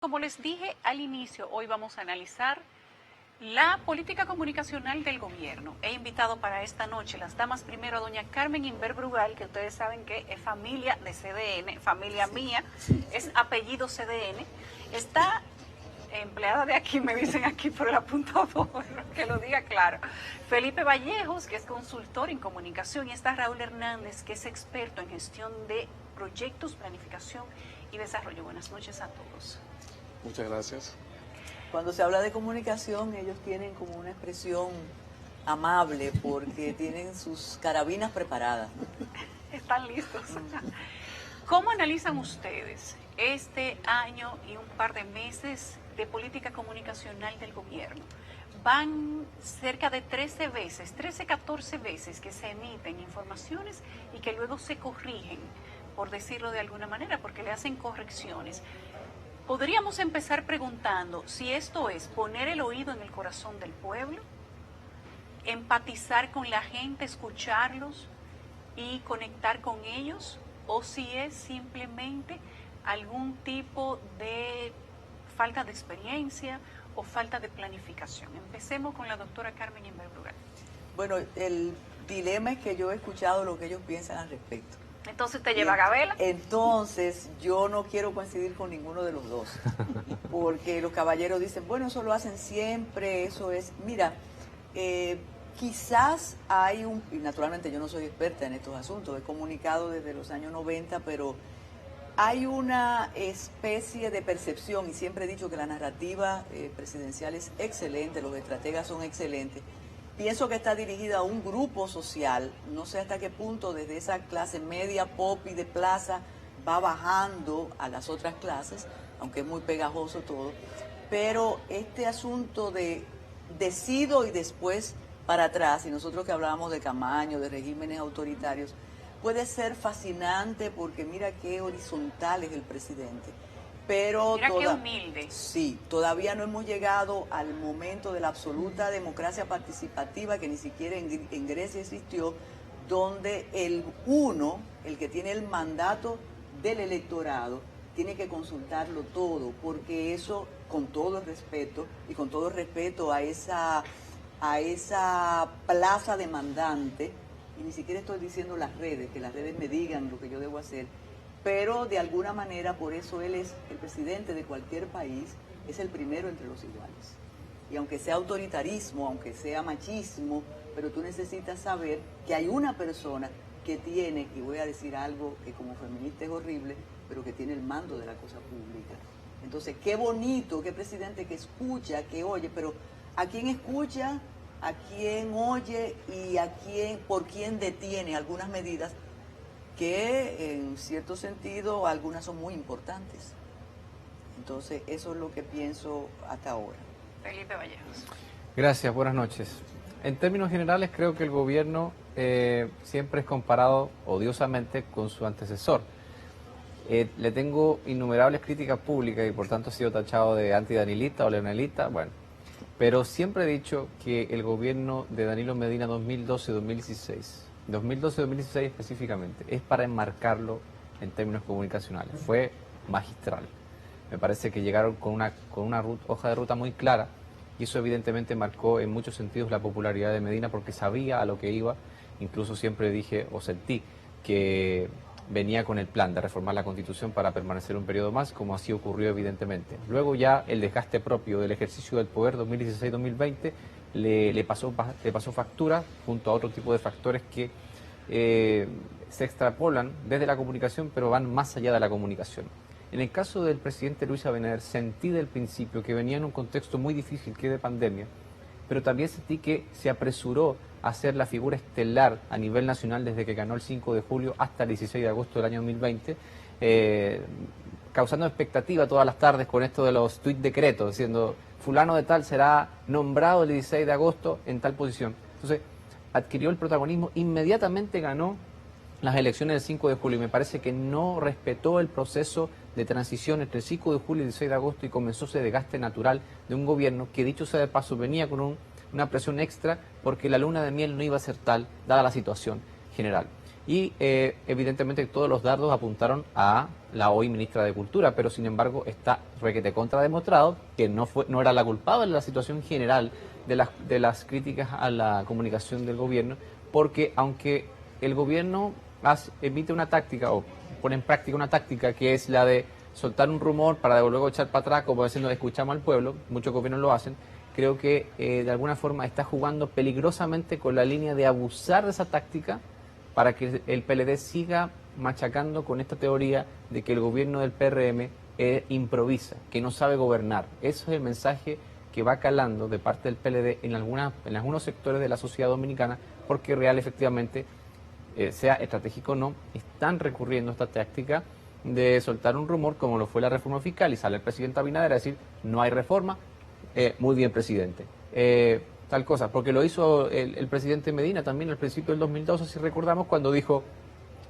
Como les dije al inicio, hoy vamos a analizar la política comunicacional del gobierno. He invitado para esta noche las damas primero a doña Carmen Inver Brugal, que ustedes saben que es familia de CDN, familia mía, es apellido CDN. Está empleada de aquí, me dicen aquí por el apuntador, que lo diga claro. Felipe Vallejos, que es consultor en comunicación, y está Raúl Hernández, que es experto en gestión de proyectos, planificación y desarrollo. Buenas noches a todos. Muchas gracias. Cuando se habla de comunicación, ellos tienen como una expresión amable porque tienen sus carabinas preparadas. Están listos. ¿Cómo analizan ustedes este año y un par de meses de política comunicacional del gobierno? Van cerca de 13, 14 veces que se emiten informaciones y que luego se corrigen, por decirlo de alguna manera, porque le hacen correcciones. Podríamos empezar preguntando si esto es poner el oído en el corazón del pueblo, empatizar con la gente, escucharlos y conectar con ellos, o si es simplemente algún tipo de falta de experiencia o falta de planificación. Empecemos con la doctora Carmen Inver Brugal. Bueno, el dilema es que yo he escuchado lo que ellos piensan al respecto. Entonces te lleva a Gabela. Entonces yo no quiero coincidir con ninguno de los dos, porque los caballeros dicen, bueno, eso lo hacen siempre, eso es... Mira, quizás hay y naturalmente yo no soy experta en estos asuntos, he comunicado desde los años 90, pero hay una especie de percepción, y siempre he dicho que la narrativa presidencial es excelente, los estrategas son excelentes. Pienso que está dirigida a un grupo social, no sé hasta qué punto desde esa clase media, pop y de plaza va bajando a las otras clases, aunque es muy pegajoso todo, pero este asunto de decido y después para atrás, y nosotros que hablábamos de Camaño, de regímenes autoritarios, puede ser fascinante porque mira qué horizontal es el presidente. Pero mira qué humilde. Sí, todavía no hemos llegado al momento de la absoluta democracia participativa que ni siquiera en Grecia existió, donde el que tiene el mandato del electorado, tiene que consultarlo todo, porque eso, con todo el respeto, y con todo el respeto a esa plaza demandante, y ni siquiera estoy diciendo las redes, que las redes me digan lo que yo debo hacer, pero de alguna manera por eso él es el presidente de cualquier país, es el primero entre los iguales. Y aunque sea autoritarismo, aunque sea machismo, pero tú necesitas saber que hay una persona que tiene, y voy a decir algo que como feminista es horrible, pero que tiene el mando de la cosa pública. Entonces, qué bonito, qué presidente que escucha, que oye, pero ¿a quién escucha? ¿A quién oye? ¿Y por quién detiene algunas medidas? Que en cierto sentido algunas son muy importantes. Entonces eso es lo que pienso hasta ahora. Felipe Vallejos. Gracias, buenas noches. En términos generales creo que el gobierno siempre es comparado odiosamente con su antecesor. Le tengo innumerables críticas públicas y por tanto he sido tachado de antidanilista o leonelista, bueno. Pero siempre he dicho que el gobierno de Danilo Medina 2012-2016 específicamente, es para enmarcarlo en términos comunicacionales. Fue magistral. Me parece que llegaron con una hoja de ruta muy clara y eso evidentemente marcó en muchos sentidos la popularidad de Medina porque sabía a lo que iba. Incluso siempre dije o sentí que venía con el plan de reformar la Constitución para permanecer un periodo más, como así ocurrió evidentemente. Luego ya el desgaste propio del ejercicio del poder 2016-2020 le pasó factura junto a otro tipo de factores que se extrapolan desde la comunicación pero van más allá de la comunicación. En el caso del presidente Luis Abinader sentí del principio que venía en un contexto muy difícil que es de pandemia, pero también sentí que se apresuró a ser la figura estelar a nivel nacional desde que ganó el 5 de julio hasta el 16 de agosto del año 2020, causando expectativa todas las tardes con esto de los tuit decretos, diciendo fulano de tal será nombrado el 16 de agosto en tal posición. Entonces, adquirió el protagonismo, inmediatamente ganó las elecciones del 5 de julio y me parece que no respetó el proceso de transición entre el 5 de julio y el 16 de agosto y comenzó ese desgaste natural de un gobierno que, dicho sea de paso, venía con una presión extra porque la luna de miel no iba a ser tal, dada la situación general. Y evidentemente todos los dardos apuntaron a la hoy ministra de Cultura, pero sin embargo está requete contra demostrado que no era la culpable de la situación general de las críticas a la comunicación del gobierno, porque aunque el gobierno emite una táctica o pone en práctica una táctica que es la de soltar un rumor para luego echar para atrás, como diciendo escuchamos al pueblo, muchos gobiernos lo hacen, creo que de alguna forma está jugando peligrosamente con la línea de abusar de esa táctica para que el PLD siga machacando con esta teoría de que el gobierno del PRM improvisa, que no sabe gobernar. Eso es el mensaje que va calando de parte del PLD en algunos sectores de la sociedad dominicana, porque real efectivamente, sea estratégico o no, están recurriendo a esta táctica de soltar un rumor como lo fue la reforma fiscal y sale el presidente Abinader a decir no hay reforma, muy bien presidente. Tal cosa, porque lo hizo el presidente Medina también al principio del 2012, si recordamos, cuando dijo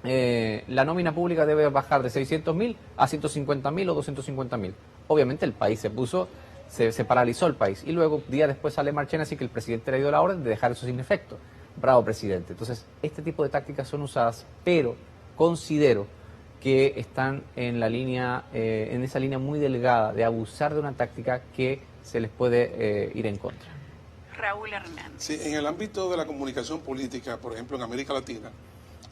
la nómina pública debe bajar de 600.000 a 150.000 o 250.000. Obviamente el país se paralizó el país, y luego, día después sale Marchena, así que el presidente le dio la orden de dejar eso sin efecto. Bravo, presidente. Entonces, este tipo de tácticas son usadas, pero considero que están en en esa línea muy delgada de abusar de una táctica que se les puede ir en contra. Raúl Hernández. Sí, en el ámbito de la comunicación política, por ejemplo, en América Latina,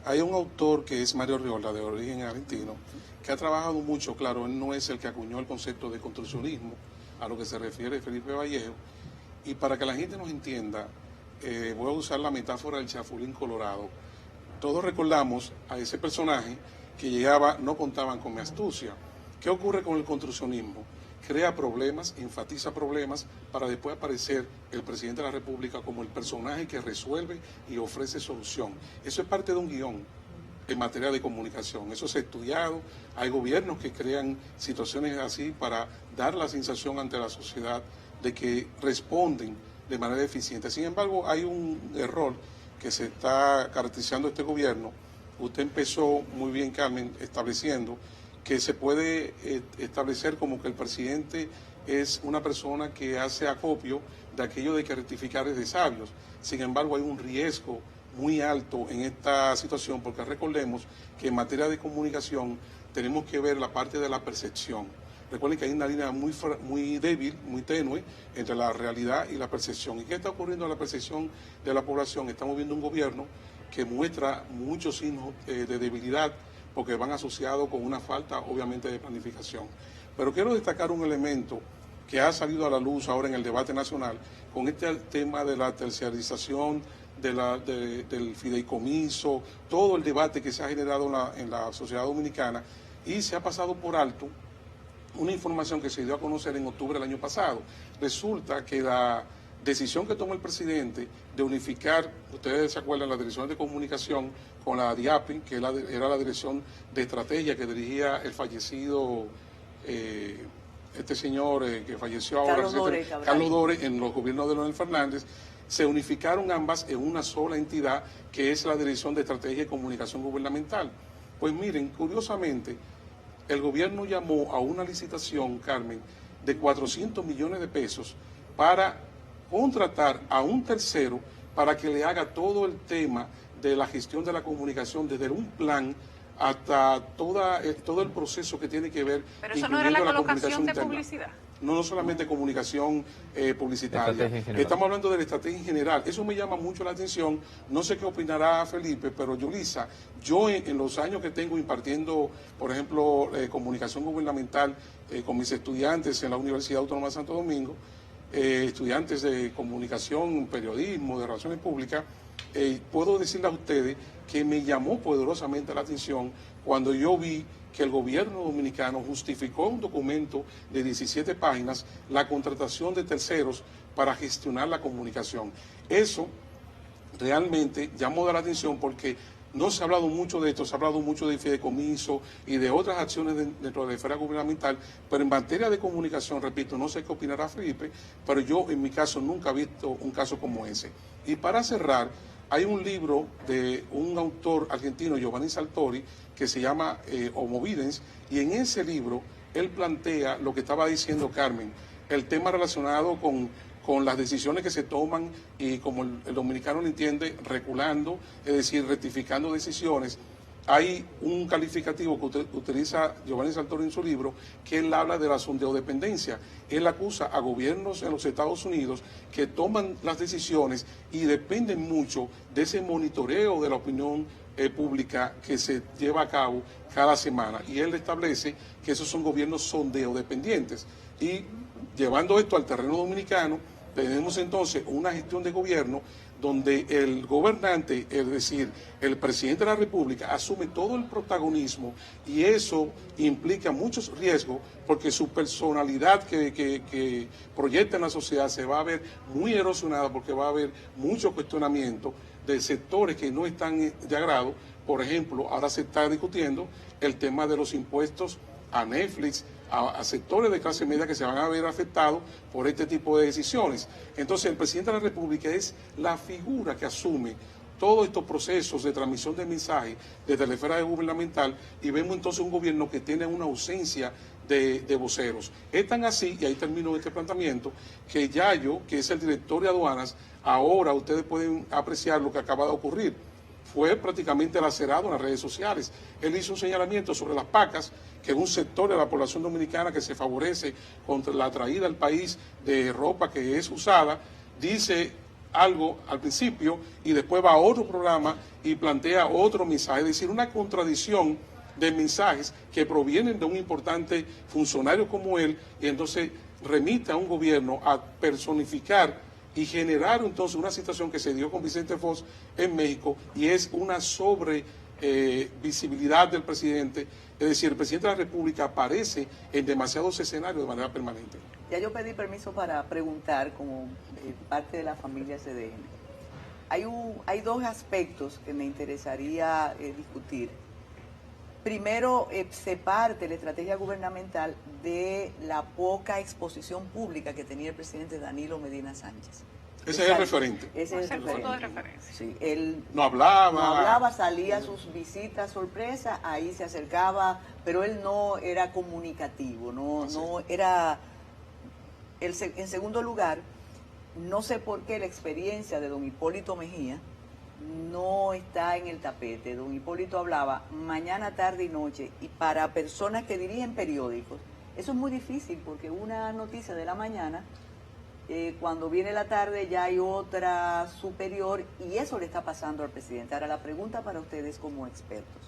hay un autor que es Mario Riola, de origen argentino, que ha trabajado mucho, claro, él no es el que acuñó el concepto de construccionismo, a lo que se refiere Felipe Vallejo, y para que la gente nos entienda, voy a usar la metáfora del chapulín colorado. Todos recordamos a ese personaje que llegaba, no contaban con mi astucia. ¿Qué ocurre con el construccionismo? Crea problemas, enfatiza problemas, para después aparecer el presidente de la República como el personaje que resuelve y ofrece solución. Eso es parte de un guión en materia de comunicación. Eso se ha estudiado. Hay gobiernos que crean situaciones así para dar la sensación ante la sociedad de que responden de manera eficiente. Sin embargo, hay un error que se está caracterizando este gobierno. Usted empezó muy bien, Carmen, estableciendo que se puede establecer como que el presidente es una persona que hace acopio de aquello de que rectificar es de sabios. Sin embargo, hay un riesgo muy alto en esta situación, porque recordemos que en materia de comunicación tenemos que ver la parte de la percepción. Recuerden que hay una línea muy débil, muy tenue, entre la realidad y la percepción. ¿Y qué está ocurriendo en la percepción de la población? Estamos viendo un gobierno que muestra muchos signos de debilidad, porque van asociados con una falta, obviamente, de planificación. Pero quiero destacar un elemento que ha salido a la luz ahora en el debate nacional, con este tema de la terciarización, del fideicomiso, todo el debate que se ha generado en la sociedad dominicana, y se ha pasado por alto una información que se dio a conocer en octubre del año pasado. Resulta que la decisión que tomó el presidente de unificar, ustedes se acuerdan, la Dirección de Comunicación con la DIAPI, que era la Dirección de Estrategia que dirigía el fallecido, este señor que falleció ahora, Carlos Dore, en los gobiernos de Leonel Fernández. Se unificaron ambas en una sola entidad, que es la Dirección de Estrategia y Comunicación Gubernamental. Pues miren, curiosamente, el gobierno llamó a una licitación, Carmen, de 400 millones de pesos para contratar a un tercero para que le haga todo el tema de la gestión de la comunicación, desde un plan hasta todo el proceso que tiene que ver. Pero eso no era la colocación de publicidad. No solamente comunicación publicitaria. Estamos hablando de la estrategia en general. Eso me llama mucho la atención. No sé qué opinará Felipe, pero Yulisa, yo en los años que tengo impartiendo, por ejemplo, comunicación gubernamental con mis estudiantes en la Universidad Autónoma de Santo Domingo, estudiantes de comunicación, periodismo, de relaciones públicas, puedo decirles a ustedes que me llamó poderosamente la atención cuando yo vi que el gobierno dominicano justificó un documento de 17 páginas la contratación de terceros para gestionar la comunicación. Eso realmente llamó la atención porque no se ha hablado mucho de esto, se ha hablado mucho de fideicomiso y de otras acciones dentro de la esfera gubernamental, pero en materia de comunicación, repito, no sé qué opinará Felipe, pero yo en mi caso nunca he visto un caso como ese. Y para cerrar, hay un libro de un autor argentino, Giovanni Saltori, que se llama Homo Videns, y en ese libro él plantea lo que estaba diciendo Carmen, el tema relacionado con con las decisiones que se toman y como el dominicano lo entiende, reculando, es decir, rectificando decisiones. Hay un calificativo que utiliza Giovanni Sartori en su libro, que él habla de la sondeodependencia. Él acusa a gobiernos en los Estados Unidos que toman las decisiones y dependen mucho de ese monitoreo de la opinión pública que se lleva a cabo cada semana. Y él establece que esos son gobiernos sondeodependientes. Y llevando esto al terreno dominicano, tenemos entonces una gestión de gobierno donde el gobernante, es decir, el presidente de la República, asume todo el protagonismo y eso implica muchos riesgos porque su personalidad que proyecta en la sociedad se va a ver muy erosionada porque va a haber mucho cuestionamiento de sectores que no están de agrado. Por ejemplo, ahora se está discutiendo el tema de los impuestos a Netflix, a sectores de clase media que se van a ver afectados por este tipo de decisiones. Entonces, el presidente de la República es la figura que asume todos estos procesos de transmisión de mensajes desde la esfera gubernamental y vemos entonces un gobierno que tiene una ausencia de voceros. Es tan así, y ahí termino este planteamiento, que Yayo, que es el director de aduanas, ahora ustedes pueden apreciar lo que acaba de ocurrir. Fue prácticamente lacerado en las redes sociales. Él hizo un señalamiento sobre las pacas, que es un sector de la población dominicana que se favorece contra la traída al país de ropa que es usada. Dice algo al principio y después va a otro programa y plantea otro mensaje, es decir, una contradicción de mensajes que provienen de un importante funcionario como él y entonces remite a un gobierno a personificar y generar entonces una situación que se dio con Vicente Fox en México y es una visibilidad del presidente, es decir, el presidente de la República aparece en demasiados escenarios de manera permanente. Ya yo pedí permiso para preguntar como parte de la familia CDN. Hay dos aspectos que me interesaría discutir. Primero, se parte la estrategia gubernamental de la poca exposición pública que tenía el presidente Danilo Medina Sánchez. Ese es el referente. Ese es el punto de referencia. Sí, él no hablaba. No hablaba, salía a sus visitas sorpresa, ahí se acercaba, pero él no era comunicativo, no era... En segundo lugar, no sé por qué la experiencia de don Hipólito Mejía no está en el tapete. Don Hipólito hablaba mañana, tarde y noche, y para personas que dirigen periódicos, eso es muy difícil porque una noticia de la mañana, cuando viene la tarde ya hay otra superior y eso le está pasando al presidente. Ahora la pregunta para ustedes como expertos,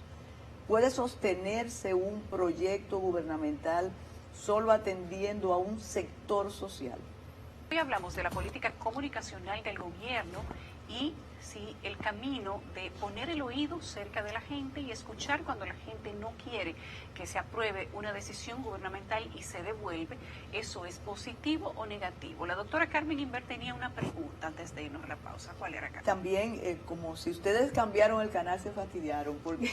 ¿puede sostenerse un proyecto gubernamental solo atendiendo a un sector social? Hoy hablamos de la política comunicacional del gobierno y si el camino de poner el oído cerca de la gente y escuchar cuando la gente no quiere que se apruebe una decisión gubernamental y se devuelve, ¿eso es positivo o negativo? La doctora Carmen Inver tenía una pregunta antes de irnos a la pausa. ¿Cuál era, Carmen? También, como si ustedes cambiaron el canal, se fastidiaron, porque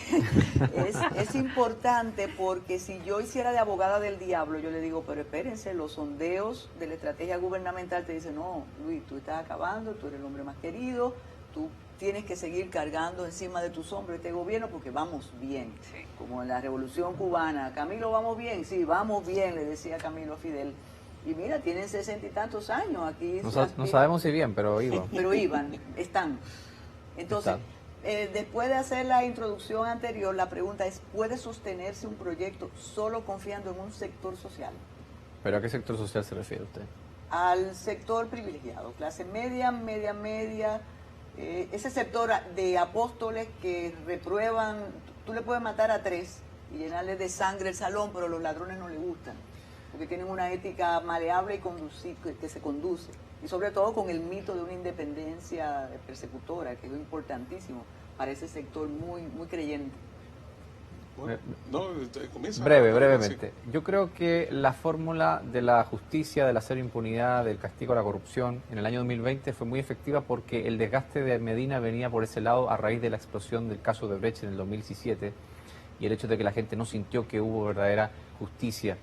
es importante, porque si yo hiciera de abogada del diablo, yo le digo, pero espérense, los sondeos de la estrategia gubernamental te dicen, no, Luis, tú estás acabando, tú eres el hombre más querido, tú tienes que seguir cargando encima de tus hombros este gobierno porque vamos bien. Sí. Como en la Revolución Cubana, Camilo, ¿vamos bien? Sí, vamos bien, le decía Camilo a Fidel. Y mira, tienen 60 y tantos años aquí. No sabemos si bien, pero iban. Pero iban, están. Entonces, después de hacer la introducción anterior, la pregunta es, ¿puede sostenerse un proyecto solo confiando en un sector social? ¿Pero a qué sector social se refiere usted? Al sector privilegiado, clase media, media, ese sector de apóstoles que reprueban, tú le puedes matar a 3 y llenarle de sangre el salón, pero los ladrones no le gustan, porque tienen una ética maleable y que se conduce, y sobre todo con el mito de una independencia persecutora, que es importantísimo para ese sector muy, muy creyente. Bueno, comienza. Brevemente. Yo creo que la fórmula de la justicia, de la cero impunidad, del castigo a la corrupción en el año 2020 fue muy efectiva porque el desgaste de Medina venía por ese lado a raíz de la explosión del caso de Brecht en el 2017 y el hecho de que la gente no sintió que hubo verdadera justicia.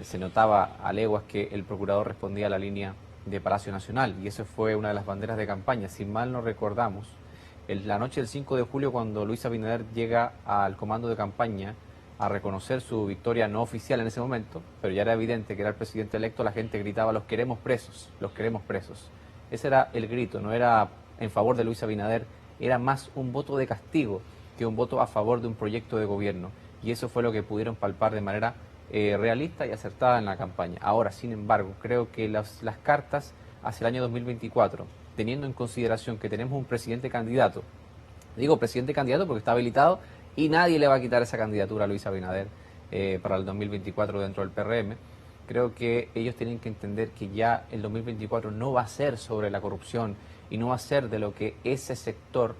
Se notaba a leguas que el procurador respondía a la línea de Palacio Nacional y eso fue una de las banderas de campaña. Si mal no recordamos, la noche del 5 de julio, cuando Luis Abinader llega al comando de campaña, a reconocer su victoria no oficial en ese momento, pero ya era evidente que era el presidente electo, la gente gritaba los queremos presos, los queremos presos. Ese era el grito, no era en favor de Luis Abinader, era más un voto de castigo que un voto a favor de un proyecto de gobierno. Y eso fue lo que pudieron palpar de manera realista y acertada en la campaña. Ahora, sin embargo, creo que las cartas hacia el año 2024, teniendo en consideración que tenemos un presidente candidato, digo presidente candidato porque está habilitado y nadie le va a quitar esa candidatura a Luis Abinader para el 2024 dentro del PRM, creo que ellos tienen que entender que ya el 2024 no va a ser sobre la corrupción y no va a ser de lo que ese sector,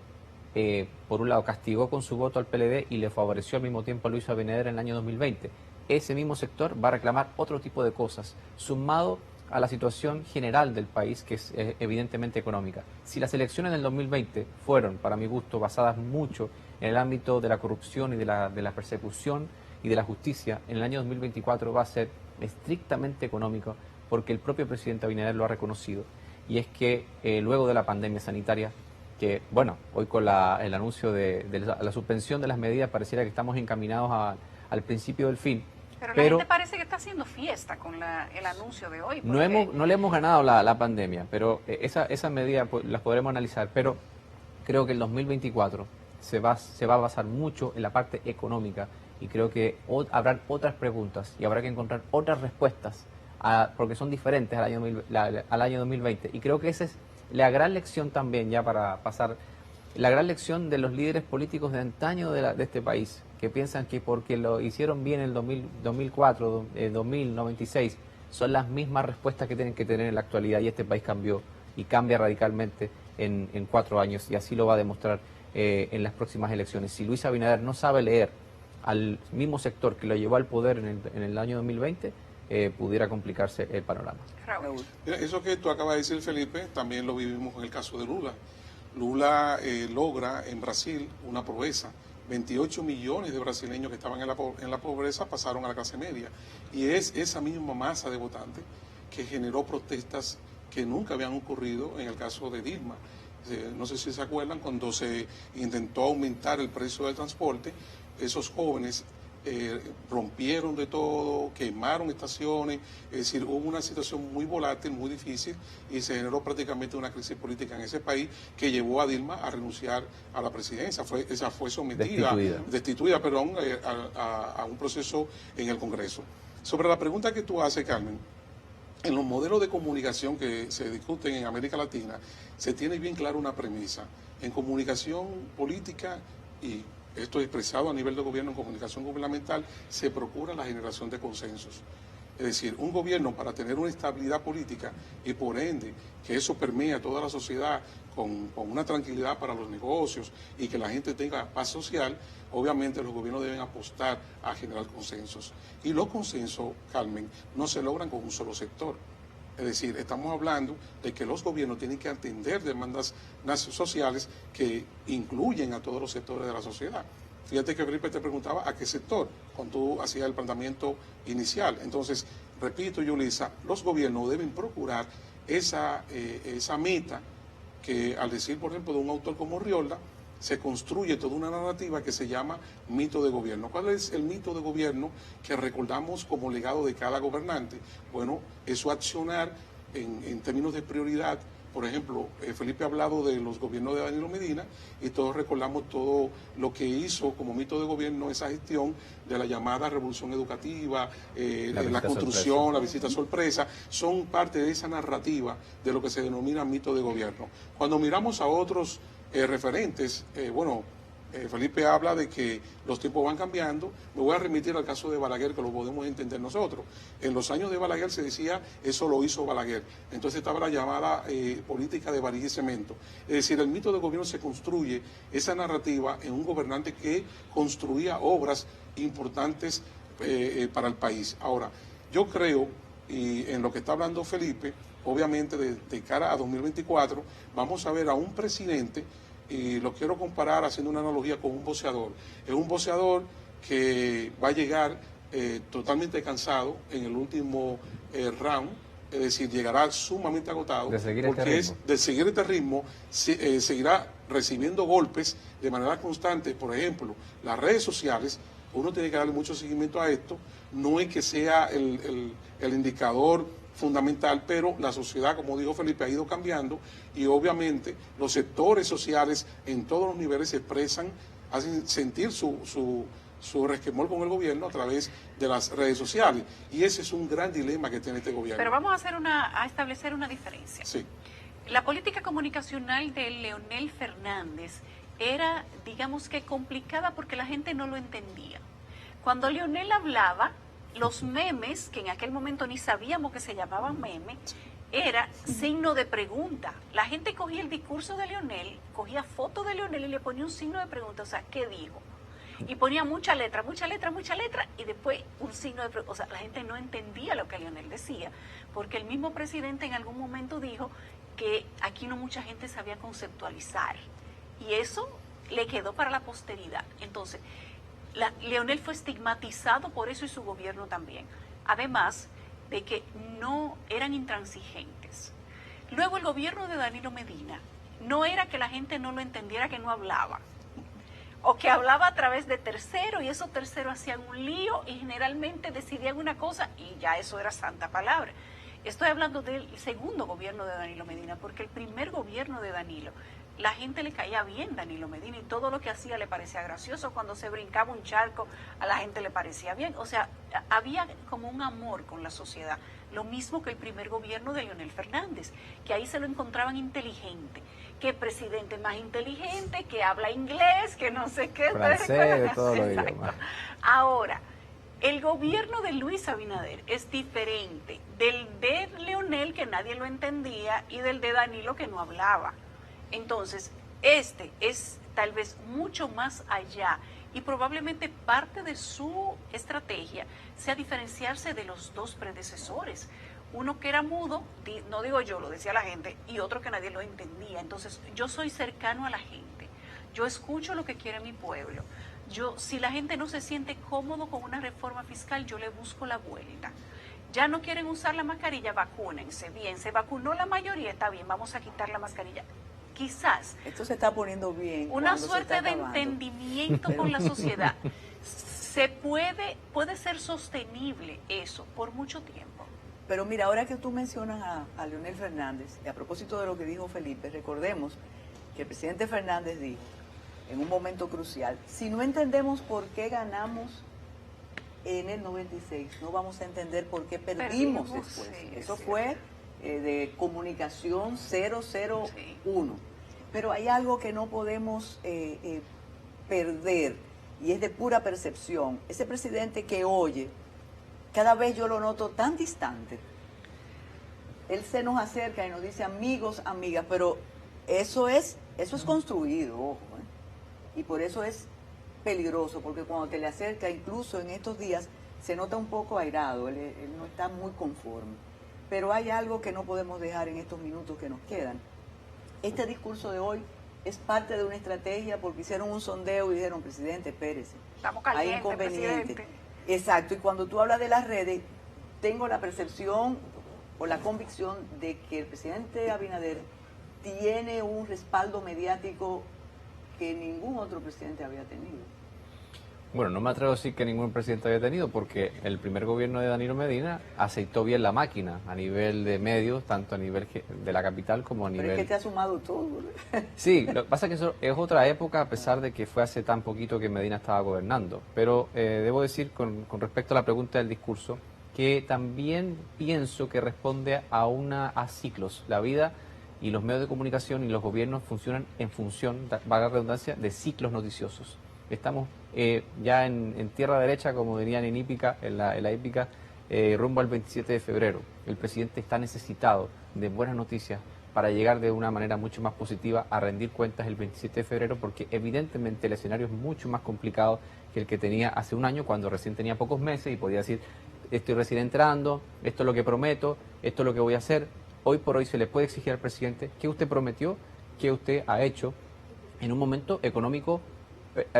por un lado, castigó con su voto al PLD y le favoreció al mismo tiempo a Luis Abinader en el año 2020. Ese mismo sector va a reclamar otro tipo de cosas, sumado a la situación general del país, que es evidentemente económica. Si las elecciones del 2020 fueron, para mi gusto, basadas mucho en el ámbito de la corrupción y de la persecución y de la justicia, en el año 2024 va a ser estrictamente económico, porque el propio presidente Abinader lo ha reconocido. Y es que luego de la pandemia sanitaria, que bueno, hoy con el anuncio de la suspensión de las medidas pareciera que estamos encaminados al principio del fin. Pero la gente parece que está haciendo fiesta con el anuncio de hoy. Porque... No le hemos ganado la pandemia, pero esas medidas las podremos analizar. Pero creo que el 2024 se va a basar mucho en la parte económica y creo que habrá otras preguntas y habrá que encontrar otras respuestas porque son diferentes al año 2020. Y creo que esa es la gran lección también, ya para pasar, la gran lección de los líderes políticos de antaño de este país, que piensan que porque lo hicieron bien en el 2004, 2096, son las mismas respuestas que tienen que tener en la actualidad, y este país cambió y cambia radicalmente en 4 años, y así lo va a demostrar en las próximas elecciones. Si Luis Abinader no sabe leer al mismo sector que lo llevó al poder en el año 2020, pudiera complicarse el panorama. Mira, eso que tú acabas de decir, Felipe, también lo vivimos en el caso de Lula. Lula logra en Brasil una proeza. 28 millones de brasileños que estaban en la pobreza pasaron a la clase media. Y es esa misma masa de votantes que generó protestas que nunca habían ocurrido en el caso de Dilma. No sé si se acuerdan, cuando se intentó aumentar el precio del transporte, esos jóvenes rompieron de todo, quemaron estaciones, es decir, hubo una situación muy volátil, muy difícil, y se generó prácticamente una crisis política en ese país que llevó a Dilma a renunciar a la presidencia. Ella fue sometida, destituida, a un proceso en el Congreso. Sobre la pregunta que tú haces, Carmen, en los modelos de comunicación que se discuten en América Latina, se tiene bien claro una premisa. En comunicación política, y esto es expresado a nivel de gobierno, en comunicación gubernamental, se procura la generación de consensos. Es decir, un gobierno, para tener una estabilidad política y por ende que eso permea a toda la sociedad con una tranquilidad para los negocios y que la gente tenga paz social, obviamente los gobiernos deben apostar a generar consensos. Y los consensos, Carmen, no se logran con un solo sector. Es decir, estamos hablando de que los gobiernos tienen que atender demandas sociales que incluyen a todos los sectores de la sociedad. Fíjate que Felipe te preguntaba a qué sector, cuando tú hacías el planteamiento inicial. Entonces, repito, Yulisa, los gobiernos deben procurar esa meta que, al decir, por ejemplo, de un autor como Riola, se construye toda una narrativa que se llama mito de gobierno. ¿Cuál es el mito de gobierno que recordamos como legado de cada gobernante? Bueno, es su accionar en términos de prioridad. Por ejemplo, Felipe ha hablado de los gobiernos de Danilo Medina y todos recordamos todo lo que hizo como mito de gobierno esa gestión de la llamada revolución educativa, la construcción, sorpresa. La visita sorpresa, son parte de esa narrativa de lo que se denomina mito de gobierno. Cuando miramos a otros referentes, Felipe habla de que los tiempos van cambiando. Me voy a remitir al caso de Balaguer, que lo podemos entender nosotros. En los años de Balaguer se decía, eso lo hizo Balaguer. Entonces estaba la llamada política de varilla y cemento. Es decir, el mito de gobierno se construye, esa narrativa, en un gobernante que construía obras importantes para el país. Ahora, yo creo, y en lo que está hablando Felipe, obviamente de cara a 2024, vamos a ver a un presidente, y lo quiero comparar haciendo una analogía con un boxeador. Es un boxeador que va a llegar totalmente cansado en el último round, es decir, llegará sumamente agotado, de seguir este ritmo, seguirá recibiendo golpes de manera constante. Por ejemplo, las redes sociales Uno tiene que darle mucho seguimiento a esto. No es que sea el indicador fundamental, pero la sociedad, como dijo Felipe, ha ido cambiando y obviamente los sectores sociales en todos los niveles se expresan, hacen sentir su resquemor con el gobierno a través de las redes sociales. Y ese es un gran dilema que tiene este gobierno. Pero vamos a establecer una diferencia. Sí. La política comunicacional de Leonel Fernández era, digamos que complicada porque la gente no lo entendía. Cuando Leonel hablaba, los memes, que en aquel momento ni sabíamos que se llamaban memes, era signo de pregunta. La gente cogía el discurso de Leonel, cogía fotos de Leonel y le ponía un signo de pregunta, o sea, ¿qué dijo? Y ponía mucha letra, y después un signo de pregunta. O sea, la gente no entendía lo que Leonel decía, porque el mismo presidente en algún momento dijo que aquí no mucha gente sabía conceptualizar. Y eso le quedó para la posteridad. Entonces, Leonel fue estigmatizado por eso y su gobierno también. Además de que no eran intransigentes. Luego el gobierno de Danilo Medina no era que la gente no lo entendiera, que no hablaba. O que hablaba a través de terceros y esos terceros hacían un lío y generalmente decidían una cosa y ya eso era santa palabra. Estoy hablando del segundo gobierno de Danilo Medina, porque el primer gobierno de Danilo, la gente le caía bien Danilo Medina y todo lo que hacía le parecía gracioso. Cuando se brincaba un charco, a la gente le parecía bien. O sea, había como un amor con la sociedad. Lo mismo que el primer gobierno de Leonel Fernández, que ahí se lo encontraban inteligente. Que presidente más inteligente, que habla inglés, que no sé qué. Francés, de todos los idiomas. Ahora, el gobierno de Luis Abinader es diferente del de Leonel, que nadie lo entendía, y del de Danilo, que no hablaba. Entonces, este es tal vez mucho más allá y probablemente parte de su estrategia sea diferenciarse de los dos predecesores. Uno que era mudo, no digo yo, lo decía la gente, y otro que nadie lo entendía. Entonces, yo soy cercano a la gente. Yo escucho lo que quiere mi pueblo. Si la gente no se siente cómodo con una reforma fiscal, yo le busco la vuelta. Ya no quieren usar la mascarilla, vacúnense. Bien, se vacunó la mayoría, está bien, vamos a quitar la mascarilla. Quizás esto se está poniendo bien. Una suerte de entendimiento con la sociedad. Puede ser sostenible eso por mucho tiempo. Pero mira, ahora que tú mencionas a Leonel Fernández, y a propósito de lo que dijo Felipe, recordemos que el presidente Fernández dijo, en un momento crucial, si no entendemos por qué ganamos en el 96, no vamos a entender por qué perdimos después. Sí, eso sí. fue de comunicación 001. Sí. Pero hay algo que no podemos perder, y es de pura percepción. Ese presidente que oye, cada vez yo lo noto tan distante. Él se nos acerca y nos dice amigos, amigas, pero eso es construido, ojo, y por eso es peligroso, porque cuando te le acerca, incluso en estos días, se nota un poco airado, él no está muy conforme. Pero hay algo que no podemos dejar en estos minutos que nos quedan. Este discurso de hoy es parte de una estrategia porque hicieron un sondeo y dijeron, presidente, espérese, Estamos hay calientes, inconveniente. presidente. Exacto, y cuando tú hablas de las redes, tengo la percepción o la convicción de que el presidente Abinader tiene un respaldo mediático que ningún otro presidente había tenido. Bueno, no me atrevo a decir que ningún presidente había tenido, porque el primer gobierno de Danilo Medina aceitó bien la máquina a nivel de medios, tanto a nivel de la capital como a nivel... Pero es que te ha sumado todo. Sí, lo que pasa es que eso es otra época, a pesar de que fue hace tan poquito que Medina estaba gobernando. Pero debo decir, con respecto a la pregunta del discurso, que también pienso que responde a ciclos. La vida y los medios de comunicación y los gobiernos funcionan en función, valga la redundancia, de ciclos noticiosos. Estamos ya en tierra derecha, como dirían en hípica, en la hípica, rumbo al 27 de febrero. El presidente está necesitado de buenas noticias para llegar de una manera mucho más positiva a rendir cuentas el 27 de febrero, porque evidentemente el escenario es mucho más complicado que el que tenía hace un año, cuando recién tenía pocos meses y podía decir, estoy recién entrando, esto es lo que prometo, esto es lo que voy a hacer. Hoy por hoy se le puede exigir al presidente qué usted prometió, qué usted ha hecho en un momento económico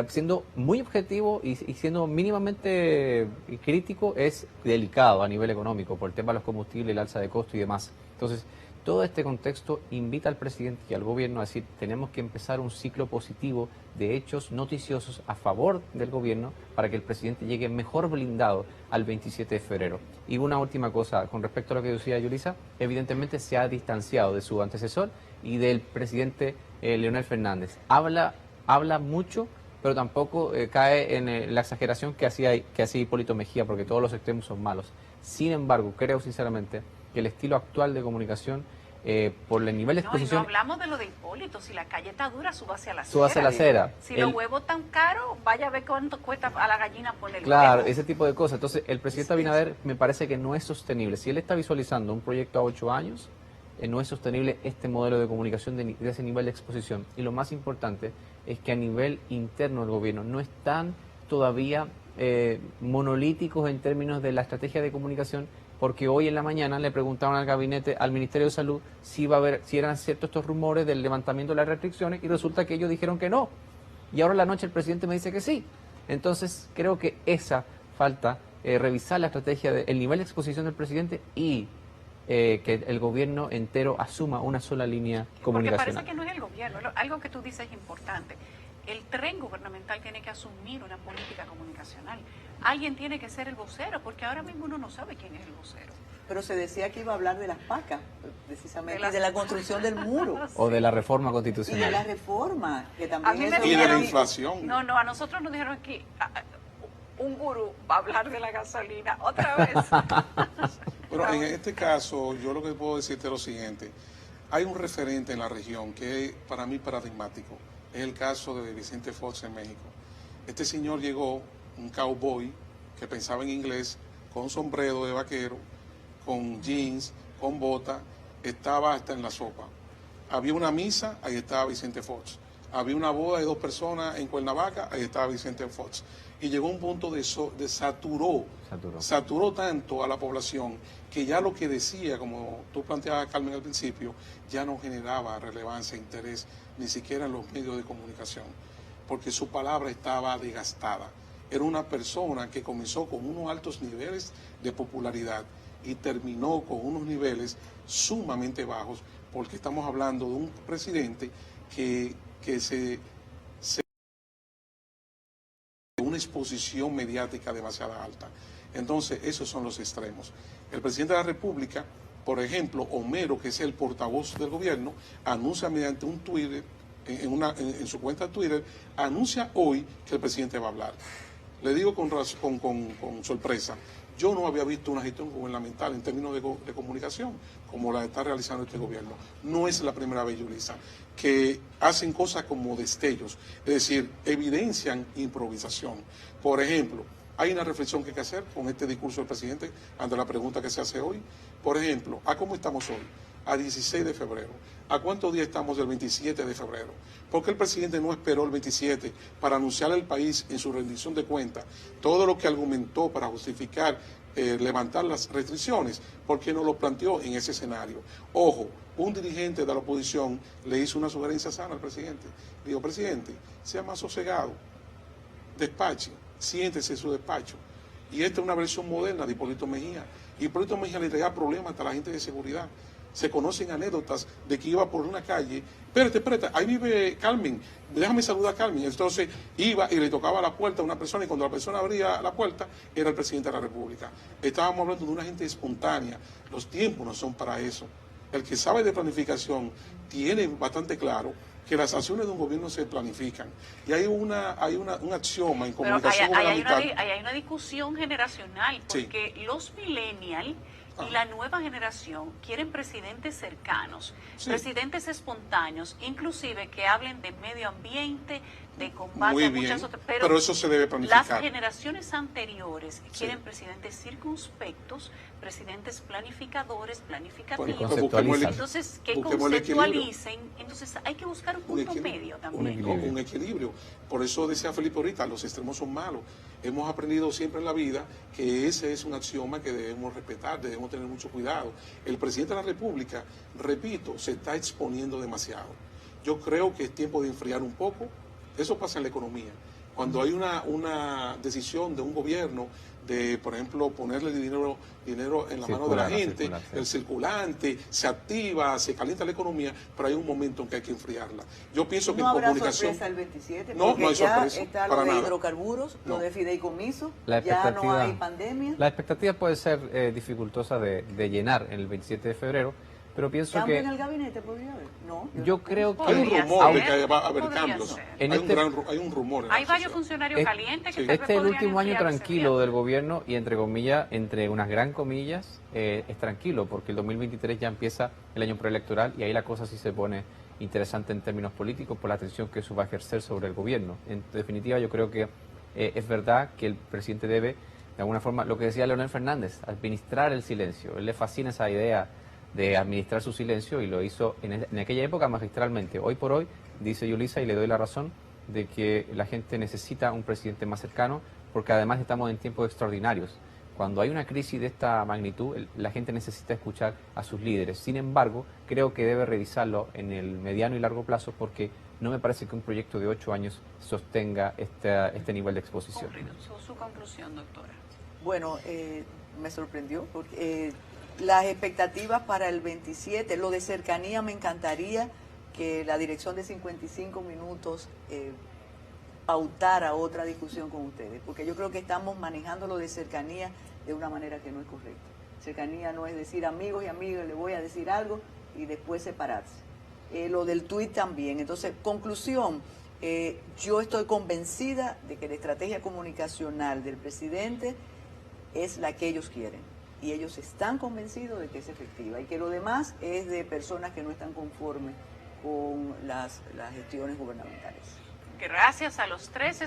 siendo muy objetivo y siendo mínimamente crítico, es delicado a nivel económico por el tema de los combustibles, el alza de costo y demás. Entonces, todo este contexto invita al presidente y al gobierno a decir, tenemos que empezar un ciclo positivo de hechos noticiosos a favor del gobierno para que el presidente llegue mejor blindado al 27 de febrero. Y una última cosa, con respecto a lo que decía Yulisa, evidentemente se ha distanciado de su antecesor y del presidente Leonel Fernández. Habla mucho, pero tampoco cae en la exageración que hacía Hipólito Mejía, porque todos los extremos son malos. Sin embargo, creo sinceramente que el estilo actual de comunicación, por el nivel de exposición... No hablamos de lo de Hipólito, si la calle está dura, súbase a la acera. Súbase a la acera. Si los huevos tan caros, vaya a ver cuánto cuesta a la gallina poner Claro, huevo. ese tipo de cosas. Entonces, el presidente Abinader me parece que no es sostenible. Si él está visualizando un proyecto a 8 años, no es sostenible este modelo de comunicación de ese nivel de exposición. Y lo más importante es que a nivel interno del gobierno no están todavía monolíticos en términos de la estrategia de comunicación, porque hoy en la mañana le preguntaron al gabinete, al Ministerio de Salud, si eran ciertos estos rumores del levantamiento de las restricciones, y resulta que ellos dijeron que no. Y ahora en la noche el presidente me dice que sí. Entonces creo que esa falta revisar la estrategia, el nivel de exposición del presidente y que el gobierno entero asuma una sola línea comunicacional. Porque parece que no es el gobierno, algo que tú dices es importante. El tren gubernamental tiene que asumir una política comunicacional. Alguien tiene que ser el vocero, porque ahora mismo uno no sabe quién es el vocero. Pero se decía que iba a hablar de las pacas, precisamente, de la construcción del muro. O de la reforma Y constitucional. de la reforma, que A también mí me eso Y de la dijeron- inflación. No, a nosotros nos dijeron aquí, un gurú va a hablar de la gasolina otra vez. Bueno, en este caso, yo lo que puedo decirte es lo siguiente. Hay un referente en la región que es para mí paradigmático. Es el caso de Vicente Fox en México. Este señor llegó, un cowboy que pensaba en inglés, con sombrero de vaquero, con jeans, con bota, estaba hasta en la sopa. Había una misa, ahí estaba Vicente Fox. Había una boda de 2 personas en Cuernavaca, ahí estaba Vicente Fox. Y llegó a un punto de saturó tanto a la población que ya lo que decía, como tú planteabas, Carmen, al principio, ya no generaba relevancia, interés, ni siquiera en los medios de comunicación, porque su palabra estaba desgastada. Era una persona que comenzó con unos altos niveles de popularidad y terminó con unos niveles sumamente bajos, porque estamos hablando de un presidente que una exposición mediática demasiado alta. Entonces, esos son los extremos. El presidente de la República, por ejemplo, Homero, que es el portavoz del gobierno, anuncia mediante un Twitter, en su cuenta de Twitter, anuncia hoy que el presidente va a hablar. Le digo con sorpresa, yo no había visto una gestión gubernamental en términos de comunicación como la está realizando este gobierno. No es la primera vez, Yulisa, que hacen cosas como destellos, es decir, evidencian improvisación. Por ejemplo, hay una reflexión que hay que hacer con este discurso del presidente ante la pregunta que se hace hoy. Por ejemplo, ¿a cómo estamos hoy? A 16 de febrero. ¿A cuántos días estamos del 27 de febrero? ¿Por qué el presidente no esperó el 27 para anunciar al país en su rendición de cuentas todo lo que argumentó para justificar levantar las restricciones? ¿Por qué no lo planteó en ese escenario? Ojo, un dirigente de la oposición le hizo una sugerencia sana al presidente. Dijo, presidente, sea más sosegado, despache, siéntese en su despacho. Y esta es una versión moderna de Hipólito Mejía. Hipólito Mejía le traía problemas hasta la gente de seguridad. Se conocen anécdotas de que iba por una calle, espérate, ahí vive Carmen, déjame saludar a Carmen. Entonces iba y le tocaba la puerta a una persona y cuando la persona abría la puerta era el presidente de la República. Estábamos hablando de una gente espontánea, los tiempos no son para eso. El que sabe de planificación tiene bastante claro que las acciones de un gobierno se planifican. Y hay un axioma en comunicación gubernamental. Hay una discusión generacional, porque los millennials y la nueva generación quieren presidentes cercanos, presidentes espontáneos, inclusive que hablen de medio ambiente, de combate Muy a bien, muchas otras, pero eso se debe planificar. Las generaciones anteriores quieren presidentes circunspectos, presidentes planificadores, planificativos. Bueno, entonces, que busquemos el conceptualicen. Entonces, hay que buscar un punto medio también. Un equilibrio. Por eso decía Felipe ahorita, los extremos son malos. Hemos aprendido siempre en la vida que ese es un axioma que debemos respetar, debemos tener mucho cuidado. El presidente de la República, repito, se está exponiendo demasiado. Yo creo que es tiempo de enfriar un poco Eso pasa en la economía. Cuando hay una decisión de un gobierno de, por ejemplo, ponerle dinero en la mano de la gente, el circulante, se activa, se calienta la economía, pero hay un momento en que hay que enfriarla. Yo pienso que no en habrá comunicación... sorpresa el 27, No, porque no hay ya sorpresa, está para lo de nada. hidrocarburos, No. lo de fideicomiso, La ya no expectativa- hay pandemia. La expectativa puede ser dificultosa de llenar en el 27 de febrero, pero pienso ¿Cambio que en el gabinete podría haber? No. yo creo que Hay un Podría rumor de ser, que va a haber podría cambios. ser. En Hay, este- hay un rumor. en la Hay varios sociedad. funcionarios Es- calientes que sí. tal vez este es el podrían último año enfriar ese tranquilo día. del gobierno y entre comillas, entre unas gran comillas, es tranquilo porque el 2023 ya empieza el año preelectoral y ahí la cosa sí se pone interesante en términos políticos por la atención que eso va a ejercer sobre el gobierno. En definitiva, yo creo que es verdad que el presidente debe, de alguna forma, lo que decía Leonel Fernández, administrar el silencio. Él le fascina esa idea de administrar su silencio y lo hizo en aquella época magistralmente. Hoy por hoy, dice Yulisa, y le doy la razón, de que la gente necesita un presidente más cercano porque además estamos en tiempos extraordinarios. Cuando hay una crisis de esta magnitud, la gente necesita escuchar a sus líderes. Sin embargo, creo que debe revisarlo en el mediano y largo plazo porque no me parece que un proyecto de 8 años sostenga este nivel de exposición. Su conclusión, doctora. Bueno, me sorprendió porque las expectativas para el 27, lo de cercanía, me encantaría que la dirección de 55 minutos pautara otra discusión con ustedes, porque yo creo que estamos manejando lo de cercanía de una manera que no es correcta. Cercanía no es decir amigos y amigas, le voy a decir algo y después separarse. Lo del tuit también. Entonces, conclusión, yo estoy convencida de que la estrategia comunicacional del presidente es la que ellos quieren. Y ellos están convencidos de que es efectiva y que lo demás es de personas que no están conformes con las gestiones gubernamentales. Gracias a los tres.